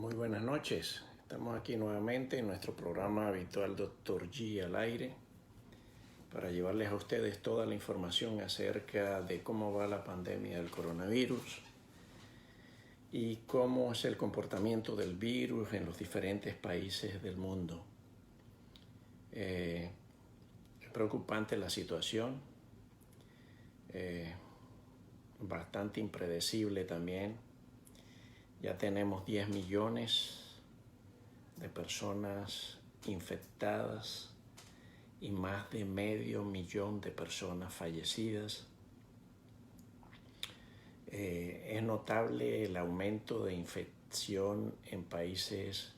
Muy buenas noches. Estamos aquí nuevamente en nuestro programa habitual Dr. G al aire para llevarles a ustedes toda la información acerca de cómo va la pandemia del coronavirus y cómo es el comportamiento del virus en los diferentes países del mundo. Es preocupante la situación, bastante impredecible también. Ya tenemos 10 millones de personas infectadas y más de medio millón de personas fallecidas. Es notable el aumento de infección en países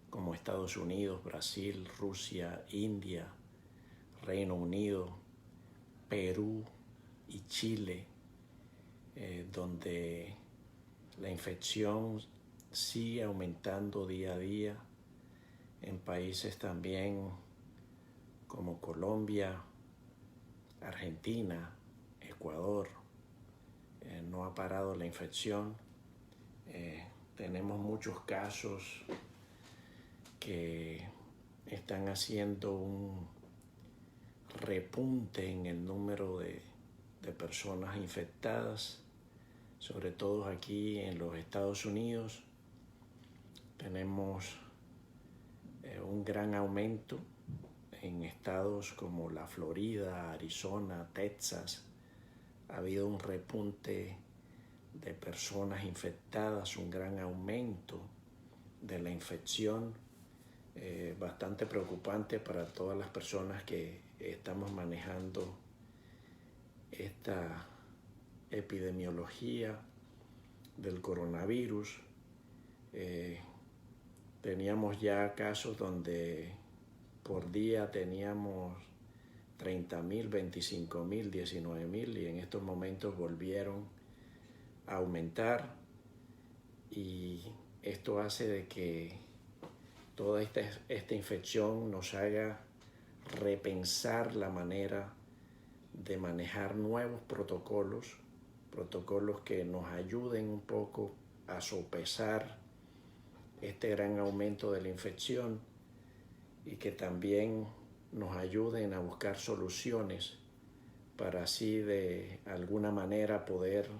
como Estados Unidos, Brasil, Rusia, India, Reino Unido, Perú y Chile, donde la infección sigue aumentando día a día. En países también como Colombia, Argentina, Ecuador, no ha parado la infección. Tenemos muchos casos que están haciendo un repunte en el número de personas infectadas, sobre todo aquí en los Estados Unidos. Tenemos un gran aumento en estados como la Florida, Arizona, Texas. Ha habido un repunte de personas infectadas, un gran aumento de la infección, bastante preocupante para todas las personas que estamos manejando esta epidemiología del coronavirus. Teníamos ya casos donde por día teníamos 30,000, 25,000, 19,000 y en estos momentos volvieron a aumentar, y esto hace de que toda esta infección nos haga repensar la manera de manejar nuevos protocolos que nos ayuden un poco a sopesar este gran aumento de la infección y que también nos ayuden a buscar soluciones para así de alguna manera poder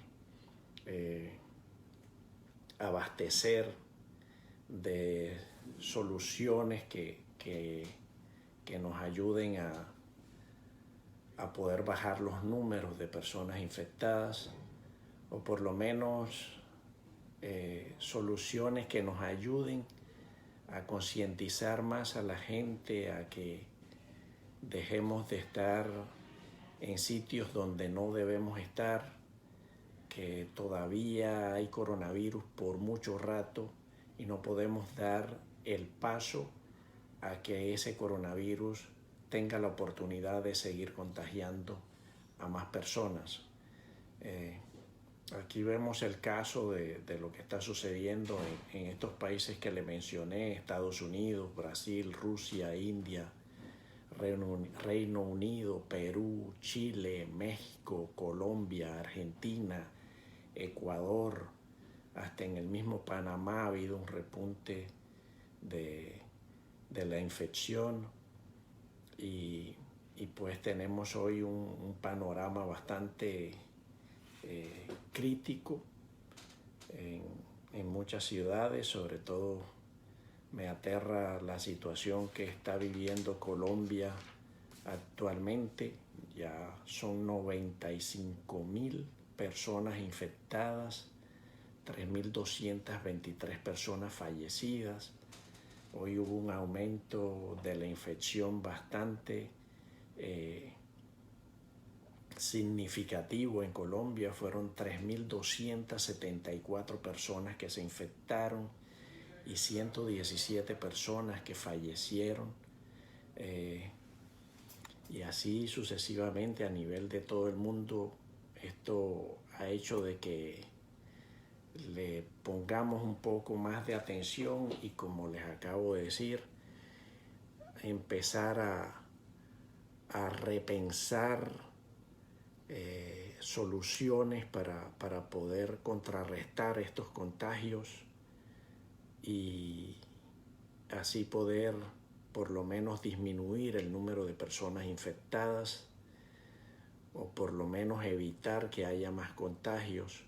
abastecer de soluciones que nos ayuden a poder bajar los números de personas infectadas, o por lo menos soluciones que nos ayuden a concientizar más a la gente a que dejemos de estar en sitios donde no debemos estar, que todavía hay coronavirus por mucho rato y no podemos dar el paso a que ese coronavirus tenga la oportunidad de seguir contagiando a más personas. Aquí vemos el caso de lo que está sucediendo en estos países que le mencioné: Estados Unidos, Brasil, Rusia, India, Reino Unido, Perú, Chile, México, Colombia, Argentina, Ecuador. Hasta en el mismo Panamá ha habido un repunte de la infección, y pues tenemos hoy un panorama bastante crítico en muchas ciudades. Sobre todo me aterra la situación que está viviendo Colombia actualmente. Ya son 95,000 personas infectadas, 3,223 personas fallecidas. Hoy hubo un aumento de la infección bastante significativo en Colombia. Fueron 3,274 personas que se infectaron y 117 personas que fallecieron, y así sucesivamente a nivel de todo el mundo. Esto ha hecho de que le pongamos un poco más de atención y, como les acabo de decir, empezar a repensar soluciones para poder contrarrestar estos contagios y así poder por lo menos disminuir el número de personas infectadas o por lo menos evitar que haya más contagios,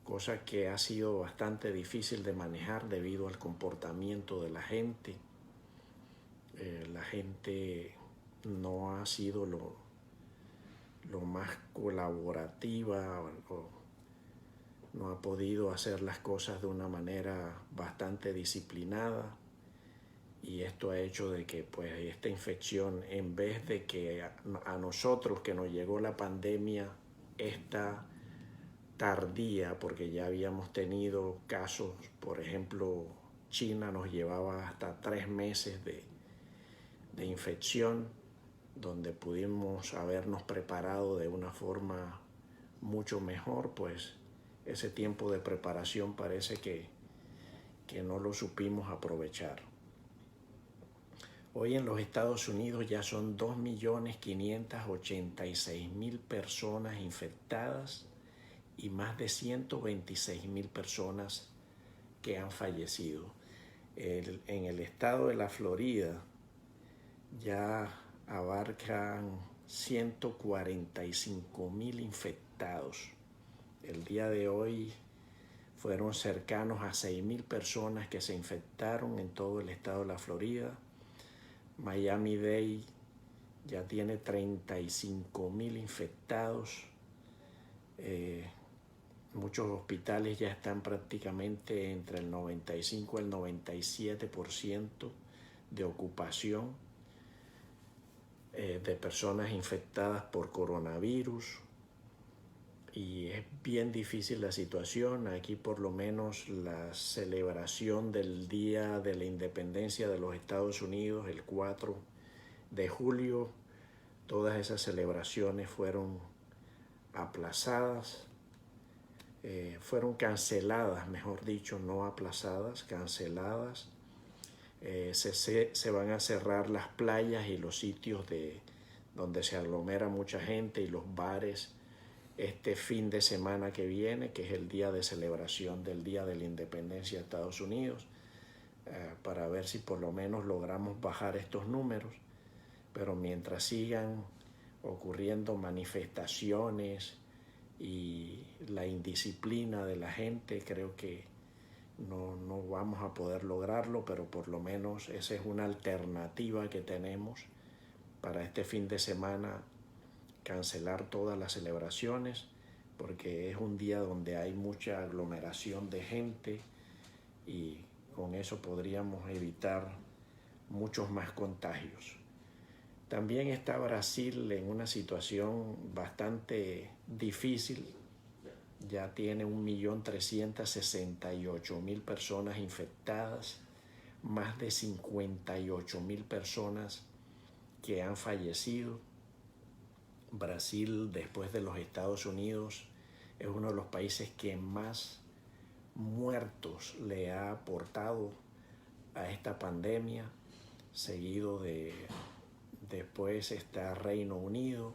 cosa que ha sido bastante difícil de manejar debido al comportamiento de la gente. La gente no ha sido lo más colaborativa o no ha podido hacer las cosas de una manera bastante disciplinada, y esto ha hecho de que pues esta infección, en vez de que a nosotros que nos llegó la pandemia esta tardía, porque ya habíamos tenido casos, por ejemplo, China nos llevaba hasta 3 meses de infección, donde pudimos habernos preparado de una forma mucho mejor, pues ese tiempo de preparación parece que no lo supimos aprovechar. Hoy en los Estados Unidos ya son 2.586.000 personas infectadas y más de 126.000 personas que han fallecido. En el estado de la Florida ya abarcan 145.000 infectados. El día de hoy fueron cercanos a 6.000 personas que se infectaron en todo el estado de la Florida. Miami-Dade ya tiene 35.000 infectados. Muchos hospitales ya están prácticamente entre el 95 y el 97% de ocupación de personas infectadas por coronavirus. Y es bien difícil la situación. Aquí por lo menos la celebración del Día de la Independencia de los Estados Unidos, el 4 de julio, todas esas celebraciones fueron aplazadas, fueron canceladas, mejor dicho, no aplazadas, canceladas. Se van a cerrar las playas y los sitios donde se aglomera mucha gente y los bares este fin de semana que viene, que es el día de celebración del Día de la Independencia de Estados Unidos, para ver si por lo menos logramos bajar estos números. Pero mientras sigan ocurriendo manifestaciones y la indisciplina de la gente, creo que no vamos a poder lograrlo, pero por lo menos esa es una alternativa que tenemos para este fin de semana: cancelar todas las celebraciones, porque es un día donde hay mucha aglomeración de gente y con eso podríamos evitar muchos más contagios. También está Brasil en una situación bastante difícil. Ya tiene 1.368.000 personas infectadas, más de 58.000 personas que han fallecido. Brasil, después de los Estados Unidos, es uno de los países que más muertos le ha aportado a esta pandemia. Seguido después está Reino Unido,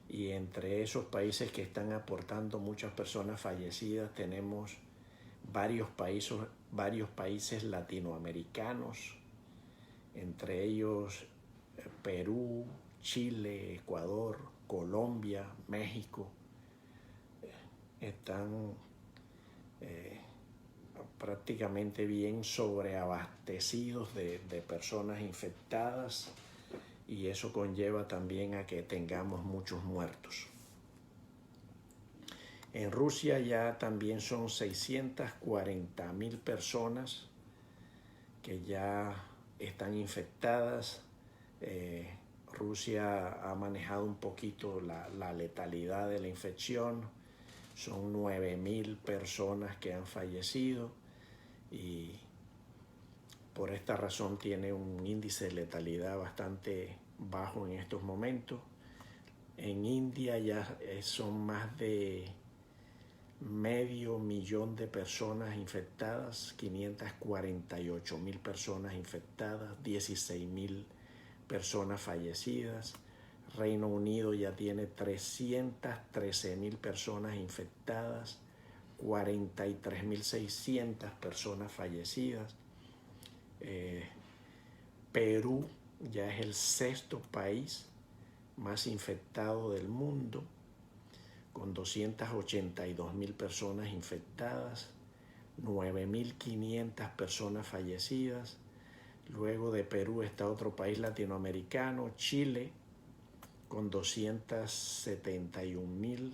y entre esos países que están aportando muchas personas fallecidas tenemos varios países latinoamericanos, entre ellos Perú, Chile, Ecuador, Colombia, México. Están prácticamente bien sobreabastecidos de personas infectadas, y eso conlleva también a que tengamos muchos muertos. En Rusia ya también son 640.000 personas que ya están infectadas. Rusia ha manejado un poquito la letalidad de la infección. Son 9.000 personas que han fallecido, y por esta razón tiene un índice de letalidad bastante bajo en estos momentos. En India ya son más de 500.000 de personas infectadas, 548.000 personas infectadas, 16.000 personas fallecidas. Reino Unido ya tiene 313.000 personas infectadas, 43.600 personas fallecidas. Perú ya es el sexto país más infectado del mundo, con 282.000 personas infectadas, 9.500 personas fallecidas. Luego de Perú está otro país latinoamericano, Chile, con 271.000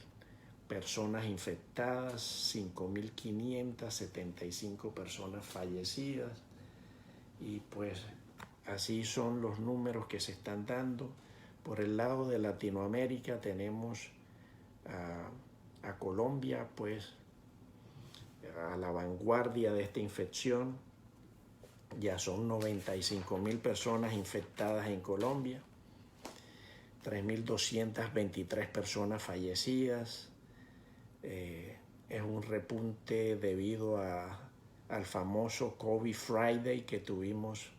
personas infectadas, 5.575 personas fallecidas. Y pues así son los números que se están dando. Por el lado de Latinoamérica tenemos a Colombia, pues a la vanguardia de esta infección. Ya son 95.000 personas infectadas en Colombia, 3.223 personas fallecidas. Es un repunte debido al famoso COVID Friday que tuvimos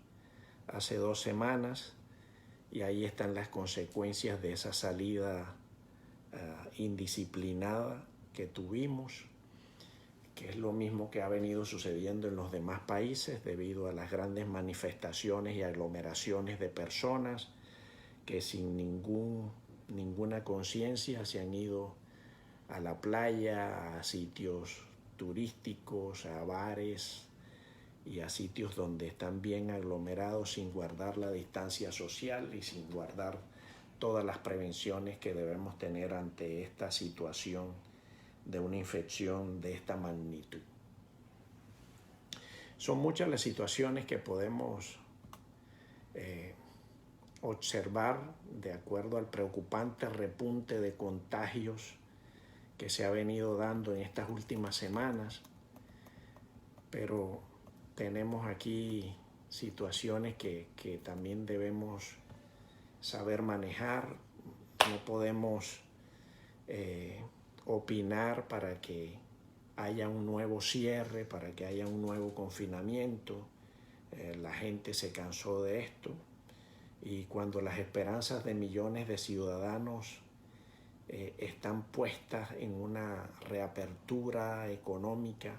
hace 2 semanas, y ahí están las consecuencias de esa salida indisciplinada que tuvimos, que es lo mismo que ha venido sucediendo en los demás países debido a las grandes manifestaciones y aglomeraciones de personas que sin ninguna conciencia se han ido a la playa, a sitios turísticos, a bares y a sitios donde están bien aglomerados sin guardar la distancia social y sin guardar todas las prevenciones que debemos tener ante esta situación de una infección de esta magnitud. Son muchas las situaciones que podemos observar de acuerdo al preocupante repunte de contagios que se ha venido dando en estas últimas semanas, pero tenemos aquí situaciones que también debemos saber manejar. No podemos opinar para que haya un nuevo cierre, para que haya un nuevo confinamiento. La gente se cansó de esto, y cuando las esperanzas de millones de ciudadanos están puestas en una reapertura económica,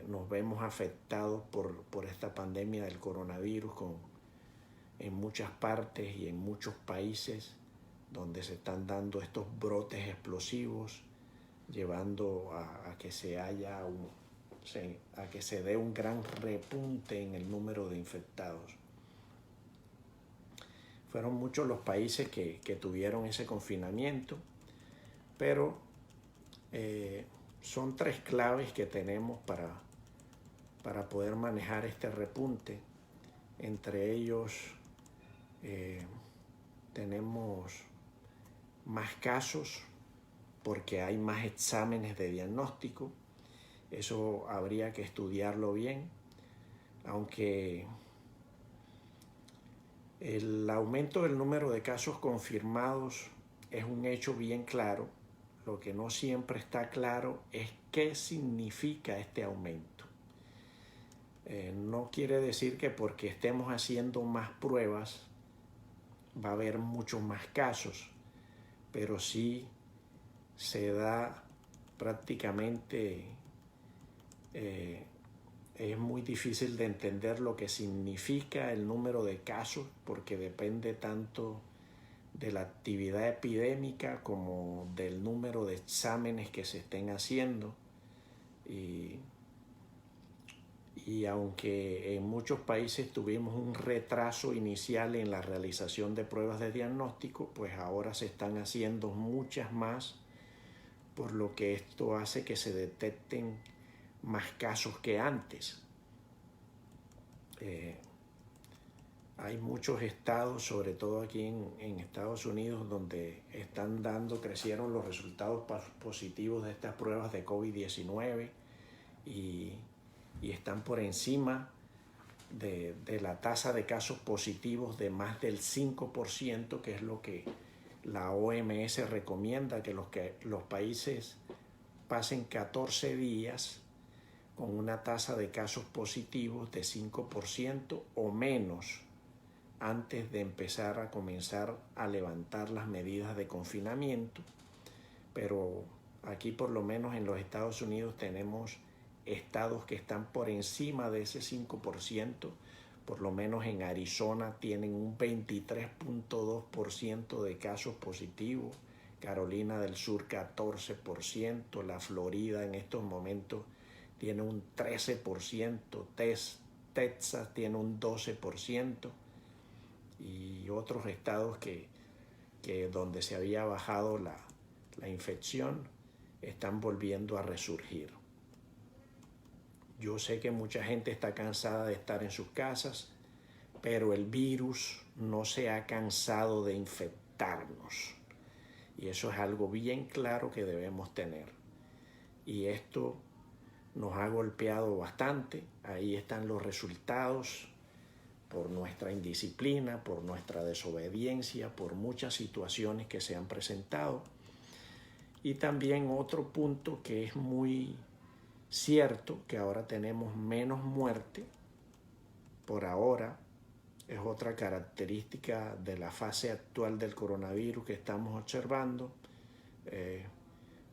nos vemos afectados por esta pandemia del coronavirus en muchas partes y en muchos países donde se están dando estos brotes explosivos, llevando a que se dé un gran repunte en el número de infectados. Fueron muchos los países que tuvieron ese confinamiento, pero son 3 claves que tenemos para poder manejar este repunte. Entre ellos tenemos más casos porque hay más exámenes de diagnóstico. Eso habría que estudiarlo bien, aunque el aumento del número de casos confirmados es un hecho bien claro. Lo que no siempre está claro es qué significa este aumento. No quiere decir que porque estemos haciendo más pruebas va a haber muchos más casos, pero sí se da prácticamente, es muy difícil de entender lo que significa el número de casos, porque depende tanto de la actividad epidémica como del número de exámenes que se estén haciendo. Y aunque en muchos países tuvimos un retraso inicial en la realización de pruebas de diagnóstico, pues ahora se están haciendo muchas más, por lo que esto hace que se detecten más casos que antes. Hay muchos estados, sobre todo aquí en Estados Unidos, donde crecieron los resultados positivos de estas pruebas de COVID-19 y están por encima de la tasa de casos positivos de más del 5%, que es lo que la OMS recomienda, que los países pasen 14 días con una tasa de casos positivos de 5% o menos antes de comenzar a levantar las medidas de confinamiento. Pero Aquí por lo menos en los Estados Unidos tenemos estados que están por encima de ese 5%. Por lo menos en Arizona tienen un 23.2% de casos positivos. Carolina del Sur 14%. La Florida en estos momentos tiene un 13%. Texas tiene un 12%. Y otros estados que donde se había bajado la infección están volviendo a resurgir. Yo sé que mucha gente está cansada de estar en sus casas, pero el virus no se ha cansado de infectarnos. Y eso es algo bien claro que debemos tener. Y esto nos ha golpeado bastante. Ahí están los resultados por nuestra indisciplina, por nuestra desobediencia, por muchas situaciones que se han presentado. Y también otro punto que es muy cierto, que ahora tenemos menos muerte por ahora, es otra característica de la fase actual del coronavirus que estamos observando,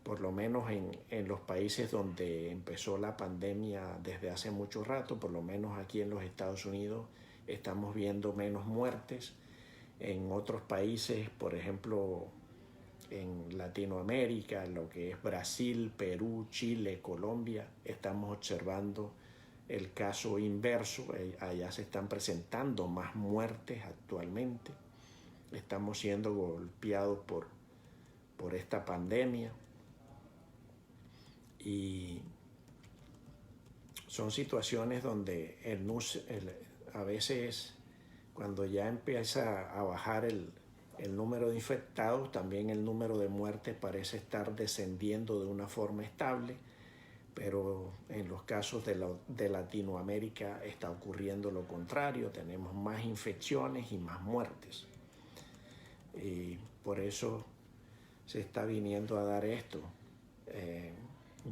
por lo menos en los países donde empezó la pandemia desde hace mucho rato, por lo menos aquí en los Estados Unidos estamos viendo menos muertes. En otros países, por ejemplo, en Latinoamérica, lo que es Brasil, Perú, Chile, Colombia, estamos observando el caso inverso. Allá se están presentando más muertes actualmente. Estamos siendo golpeados por esta pandemia. Y son situaciones donde a veces cuando ya empieza a bajar el número de infectados, también el número de muertes parece estar descendiendo de una forma estable, pero en los casos de Latinoamérica está ocurriendo lo contrario, tenemos más infecciones y más muertes. Y por eso se está viniendo a dar esto.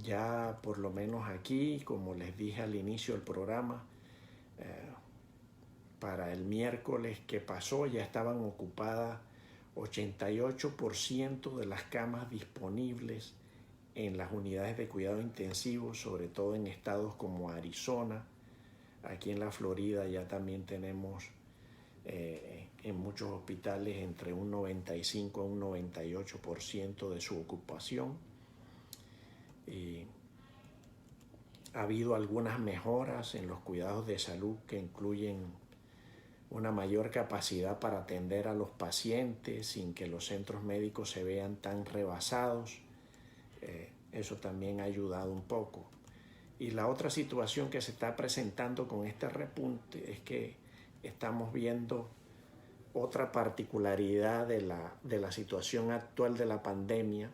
Ya por lo menos aquí, como les dije al inicio del programa, para el miércoles que pasó ya estaban ocupadas 88% de las camas disponibles en las unidades de cuidado intensivo, sobre todo en estados como Arizona. Aquí en la Florida ya también tenemos en muchos hospitales entre un 95 a un 98% de su ocupación. Y ha habido algunas mejoras en los cuidados de salud que incluyen una mayor capacidad para atender a los pacientes sin que los centros médicos se vean tan rebasados. Eso también ha ayudado un poco. Y la otra situación que se está presentando con este repunte es que estamos viendo otra particularidad de la situación actual de la pandemia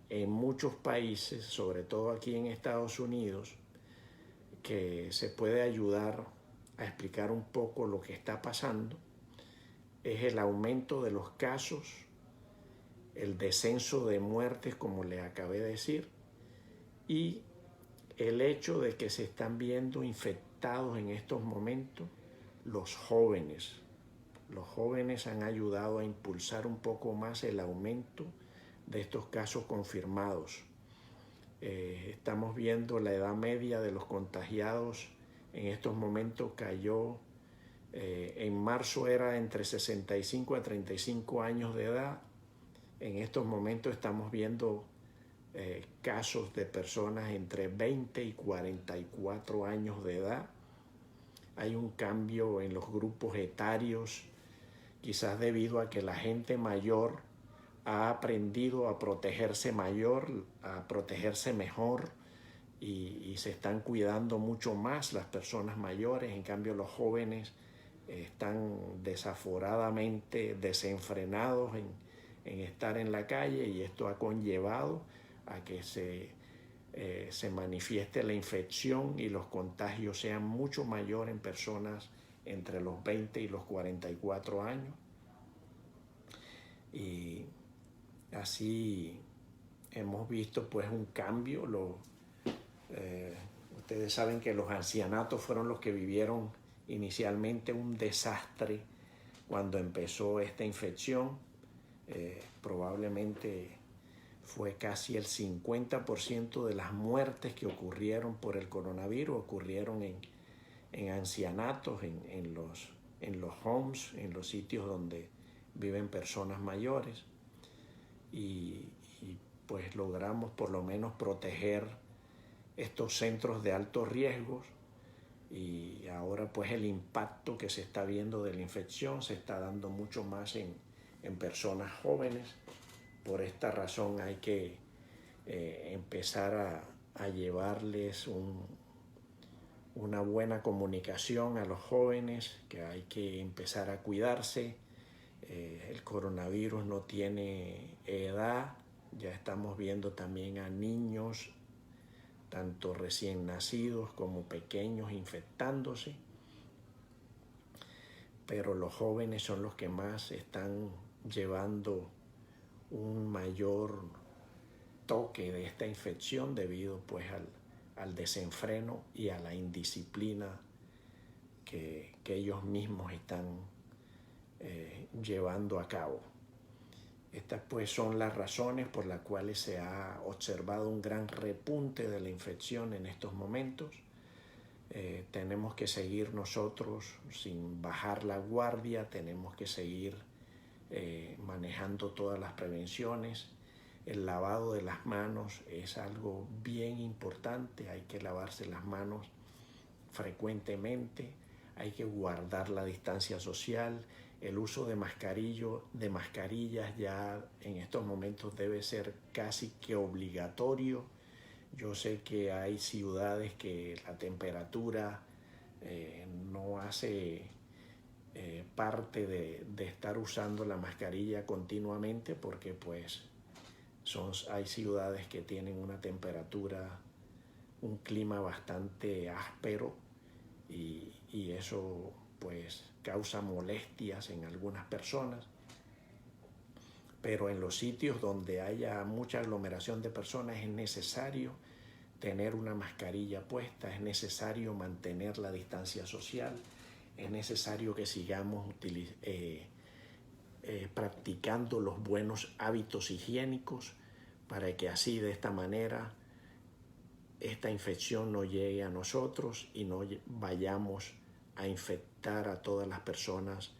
en muchos países, sobre todo aquí en Estados Unidos, que se puede ayudar a explicar un poco lo que está pasando, es el aumento de los casos, el descenso de muertes, como les acabé de decir, y el hecho de que se están viendo infectados en estos momentos los jóvenes. Los jóvenes han ayudado a impulsar un poco más el aumento de estos casos confirmados. Estamos viendo la edad media de los contagiados en estos momentos cayó, en marzo era entre 65 a 35 años de edad. En estos momentos estamos viendo casos de personas entre 20 y 44 años de edad. Hay un cambio en los grupos etarios, quizás debido a que la gente mayor ha aprendido a protegerse mejor y se están cuidando mucho más las personas mayores. En cambio, los jóvenes están desaforadamente desenfrenados en estar en la calle, y esto ha conllevado a que se manifieste la infección y los contagios sean mucho mayores en personas entre los 20 y los 44 años. Y así hemos visto pues un cambio. Ustedes saben que los ancianatos fueron los que vivieron inicialmente un desastre cuando empezó esta infección. Probablemente fue casi el 50% de las muertes que ocurrieron por el coronavirus ocurrieron en ancianatos, en los homes, en los sitios donde viven personas mayores. Y pues logramos por lo menos proteger estos centros de altos riesgos, y ahora pues el impacto que se está viendo de la infección se está dando mucho más en personas jóvenes. Por esta razón hay que empezar a llevarles una buena comunicación a los jóvenes, que hay que empezar a cuidarse. El coronavirus no tiene edad, ya estamos viendo también a niños, tanto recién nacidos como pequeños, infectándose, pero los jóvenes son los que más están llevando un mayor toque de esta infección debido pues al desenfreno y a la indisciplina que ellos mismos están llevando a cabo. Estas pues son las razones por las cuales se ha observado un gran repunte de la infección en estos momentos. Tenemos que seguir nosotros sin bajar la guardia, tenemos que seguir manejando todas las prevenciones. El lavado de las manos es algo bien importante, hay que lavarse las manos frecuentemente, hay que guardar la distancia social. El uso de mascarillas ya en estos momentos debe ser casi que obligatorio. Yo sé que hay ciudades que la temperatura no hace parte de estar usando la mascarilla continuamente, porque pues hay ciudades que tienen una temperatura, un clima bastante áspero, y eso pues causa molestias en algunas personas. Pero en los sitios donde haya mucha aglomeración de personas es necesario tener una mascarilla puesta, es necesario mantener la distancia social, es necesario que sigamos practicando los buenos hábitos higiénicos para que así, de esta manera, esta infección no llegue a nosotros y no vayamos a infectar a todas las personas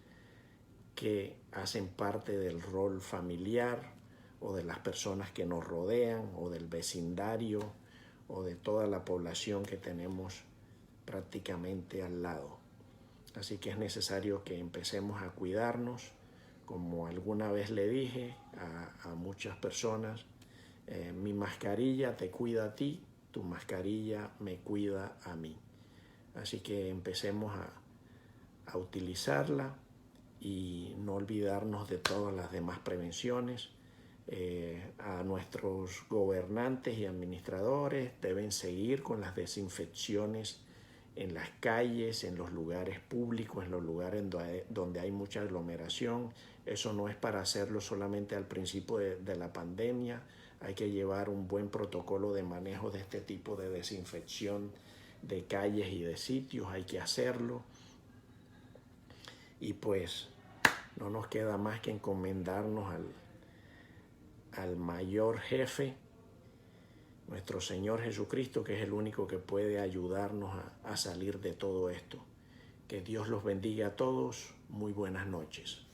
que hacen parte del rol familiar, o de las personas que nos rodean, o del vecindario, o de toda la población que tenemos prácticamente al lado. Así que es necesario que empecemos a cuidarnos. Como alguna vez le dije a muchas personas, mi mascarilla te cuida a ti, tu mascarilla me cuida a mí. Así que empecemos a utilizarla y no olvidarnos de todas las demás prevenciones. A nuestros gobernantes y administradores deben seguir con las desinfecciones en las calles, en los lugares públicos, en los lugares donde hay mucha aglomeración. Eso no es para hacerlo solamente al principio de la pandemia. Hay que llevar un buen protocolo de manejo de este tipo de desinfección de calles y de sitios. Hay que hacerlo. Y pues no nos queda más que encomendarnos al mayor jefe, nuestro Señor Jesucristo, que es el único que puede ayudarnos a salir de todo esto. Que Dios los bendiga a todos. Muy buenas noches.